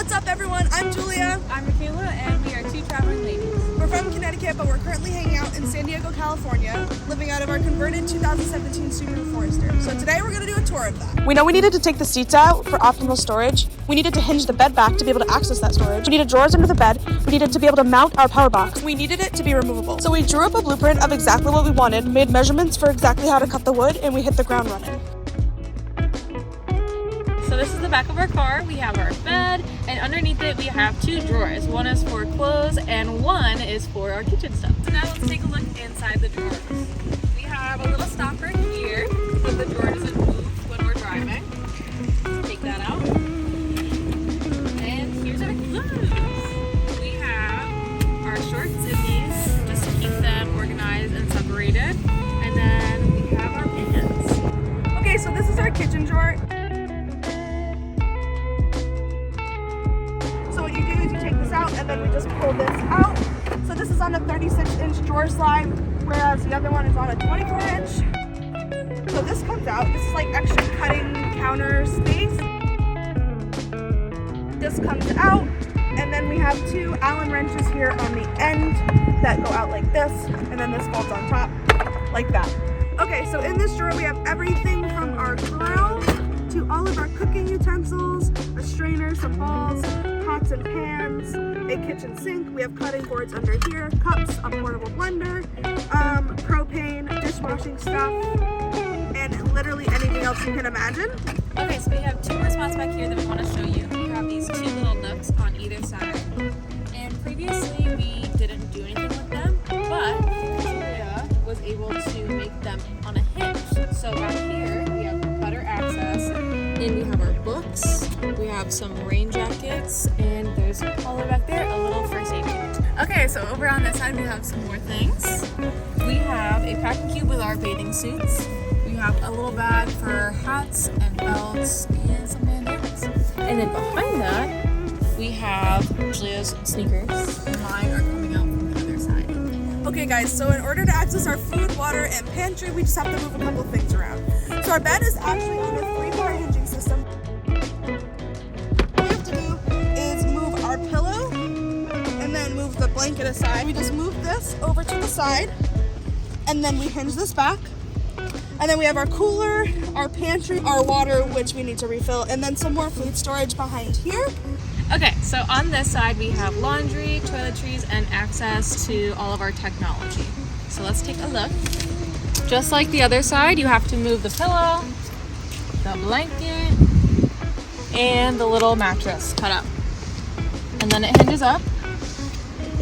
What's up, everyone? I'm Julia. I'm Michaela, and we are two traveling ladies. We're from Connecticut, but we're currently hanging out in San Diego, California, living out of our converted 2017 Subaru Forester. So today we're going to do a tour of that. We know we needed to take the seats out for optimal storage. We needed to hinge the bed back to be able to access that storage. We needed drawers under the bed. We needed to be able to mount our power box. We needed it to be removable. So we drew up a blueprint of exactly what we wanted, made measurements for exactly how to cut the wood, and we hit the ground running. So this is the back of our car. We have our bed, and underneath it we have two drawers. One is for clothes, and one is for our kitchen stuff. So now let's take a look inside the drawers. We have a little stopper here so the drawer doesn't move when we're driving. Take that out. And here's our clothes. We have our shorts in these just to keep them organized and separated. And then we have our pants. Okay, so this is our kitchen drawer. Out, and then we just pull this out. So this is on a 36-inch drawer slide, whereas the other one is on a 24-inch. So this comes out. This is like extra cutting counter space. This comes out, and then we have two Allen wrenches here on the end that go out like this, and then this folds on top like that. Okay, so in this drawer we have everything from our grill to all of our cooking utensils, a strainer, some bowls, pots and pans, a kitchen sink. We have cutting boards under here, cups, a portable blender, propane, dishwashing stuff, and literally anything else you can imagine. Okay, so we have two more spots back here that we want to show you. We have these two little nooks on either side. And previously we didn't do anything with them, but Julia was able to make them on a hinge. So back here we have better access, and we have our books. We have some rain jackets, and there's a collar back there, a little first aid kit. Okay, so over on this side we have some more things. We have a packing cube with our bathing suits. We have a little bag for hats and belts and some bandanas. And then behind that, we have Julia's sneakers. Mine are coming out from the other side. Okay guys, so in order to access our food, water, and pantry, we just have to move a couple things around. So our bed is actually on a 3-part hinging system. Our pillow and then move the blanket aside. We just move this over to the side and then we hinge this back, and then we have our cooler, our pantry, our water, which we need to refill, and then some more food storage behind here. Okay, so on this side we have laundry, toiletries, and access to all of our technology. So let's take a look. Just like the other side, you have to move the pillow, the blanket, and the little mattress cut up. And then it hinges up.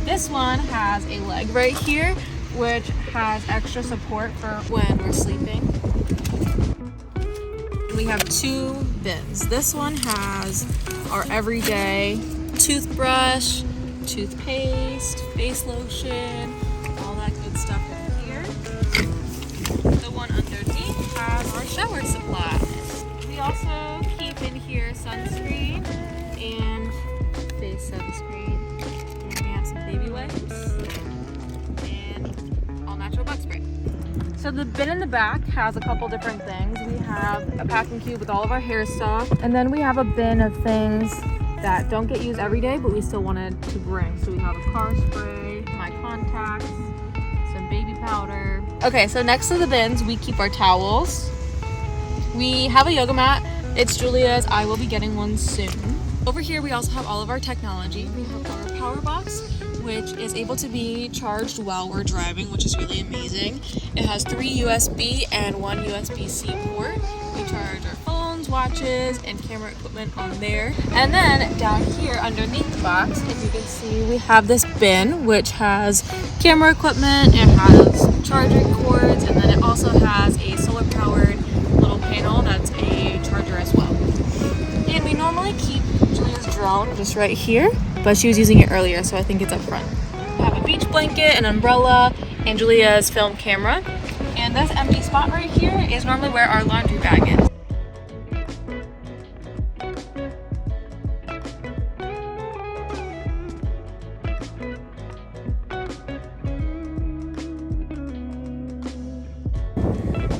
This one has a leg right here, which has extra support for when we're sleeping. We have two bins. This one has our everyday toothbrush, toothpaste, face lotion, all that good stuff in here. The one underneath has our shower supply. We also keep in here sunscreen and face sunscreen, and we have some baby wipes and all natural bug spray. So the bin in the back has a couple different things. We have a packing cube with all of our hair stuff, and then we have a bin of things that don't get used every day but we still wanted to bring. So we have a car spray, my contacts, some baby powder. Okay, so next to the bins we keep our towels. We have a yoga mat. It's Julia's. I will be getting one soon. Over here we also have all of our technology. We have our power box, which is able to be charged while we're driving, which is really amazing. It has 3 USB and 1 USB-C port. We charge our phones, watches, and camera equipment on there. And then down here underneath the box, if you can see, we have this bin, which has camera equipment, it has charging cords, and then it also has a solar-powered little panel that's a charger as well. And we normally keep Julia's drone just right here, but she was using it earlier, so I think it's up front. We have a beach blanket, an umbrella, and Julia's film camera. And this empty spot right here is normally where our laundry bag is.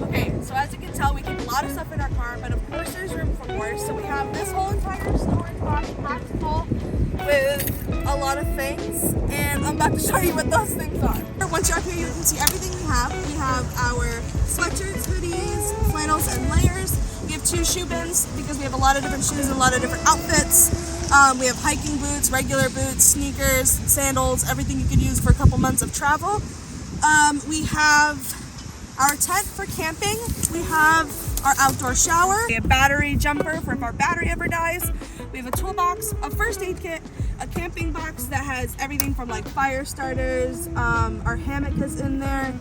Okay, so as you can tell, we keep lot of stuff in our car, but of course there's room for more. So we have this whole entire storage box packed full with a lot of things, and I'm about to show you what those things are. Once you're up here, you can see everything we have. We have our sweatshirts, hoodies, flannels, and layers. We have 2 shoe bins because we have a lot of different shoes and a lot of different outfits. We have hiking boots, regular boots, sneakers, sandals, everything you could use for a couple months of travel. We have our tent for camping. We have our outdoor shower, a battery jumper for if our battery ever dies. We have a toolbox, a first aid kit, a camping box that has everything from like fire starters, our hammock is in there,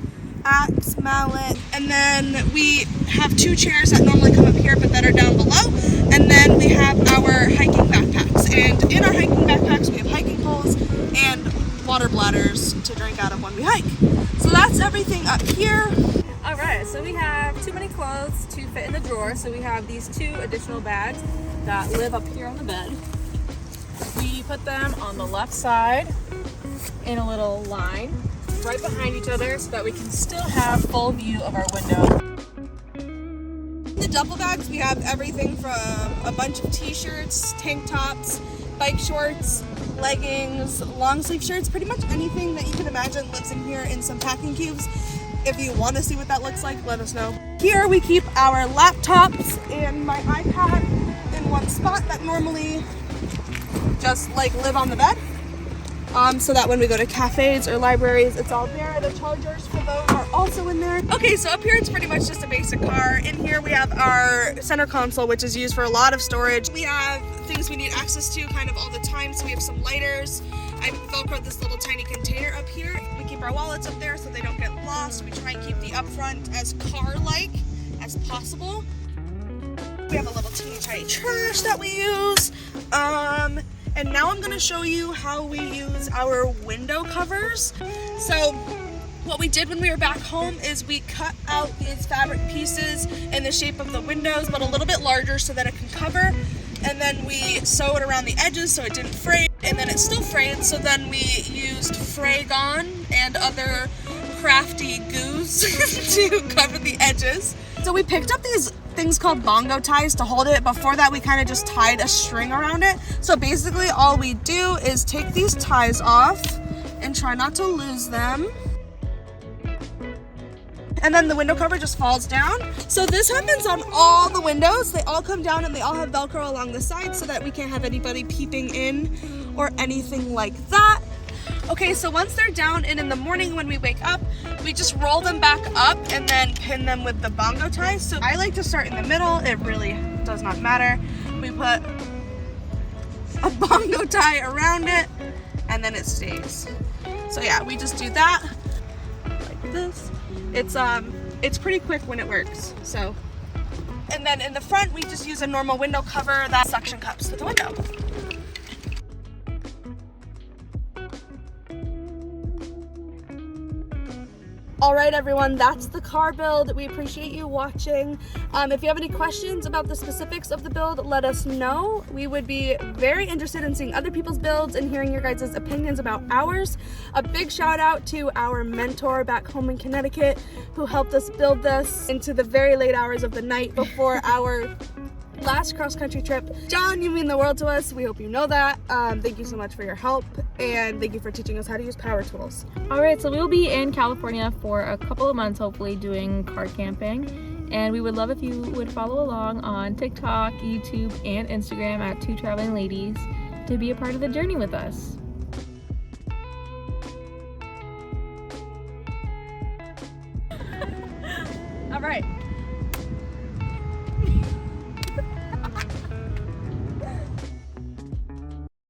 axe, mallet, and then we have 2 chairs that normally come up here but that are down below, and then we have our hiking backpacks, and in our hiking backpacks we have hiking poles and water bladders to drink out of when we hike. So that's everything up here. Alright, so we have too many clothes to fit in the drawer, so we have these 2 additional bags that live up here on the bed. We put them on the left side in a little line right behind each other so that we can still have full view of our window. In the duffel bags we have everything from a bunch of t-shirts, tank tops, bike shorts, leggings, long sleeve shirts, pretty much anything that you can imagine lives in here in some packing cubes. If you want to see what that looks like, let us know. Here we keep our laptops and my iPad in one spot that normally just like live on the bed. So that when we go to cafes or libraries, it's all there. The chargers for those are also in there. Okay, so up here it's pretty much just a basic car. In here we have our center console, which is used for a lot of storage. We have things we need access to kind of all the time. So we have some lighters. I velcroed this little tiny container up here. We keep our wallets up there so they don't get lost. We try and keep the up front as car-like as possible. We have a little teeny tiny trash that we use. And now I'm going to show you how we use our window covers. So what we did when we were back home is we cut out these fabric pieces in the shape of the windows, but a little bit larger so that it can cover. And then we sewed around the edges so it didn't fray, and then it still frayed. So then we used Fraygon and other crafty goos to cover the edges. So we picked up these things called bongo ties to hold it. Before that, we kind of just tied a string around it. So basically all we do is take these ties off and try not to lose them. And then the window cover just falls down. So this happens on all the windows. They all come down and they all have Velcro along the side so that we can't have anybody peeping in or anything like that. Okay, so once they're down and in the morning when we wake up, we just roll them back up and then pin them with the bongo ties. So I like to start in the middle. It really does not matter. We put a bongo tie around it and then it stays. So yeah, we just do that like this. It's pretty quick when it works. So, and then in the front, we just use a normal window cover that suction cups to the window. All right, everyone, that's the car build. We appreciate you watching. If you have any questions about the specifics of the build, let us know. We would be very interested in seeing other people's builds and hearing your guys' opinions about ours. A big shout out to our mentor back home in Connecticut who helped us build this into the very late hours of the night before our last cross-country trip. John, you mean the world to us. We hope you know that. Thank you so much for your help, and thank you for teaching us how to use power tools. All right, so we'll be in California for a couple of months, hopefully doing car camping, and we would love if you would follow along on TikTok, YouTube, and Instagram at Two Traveling Ladies to be a part of the journey with us. All right.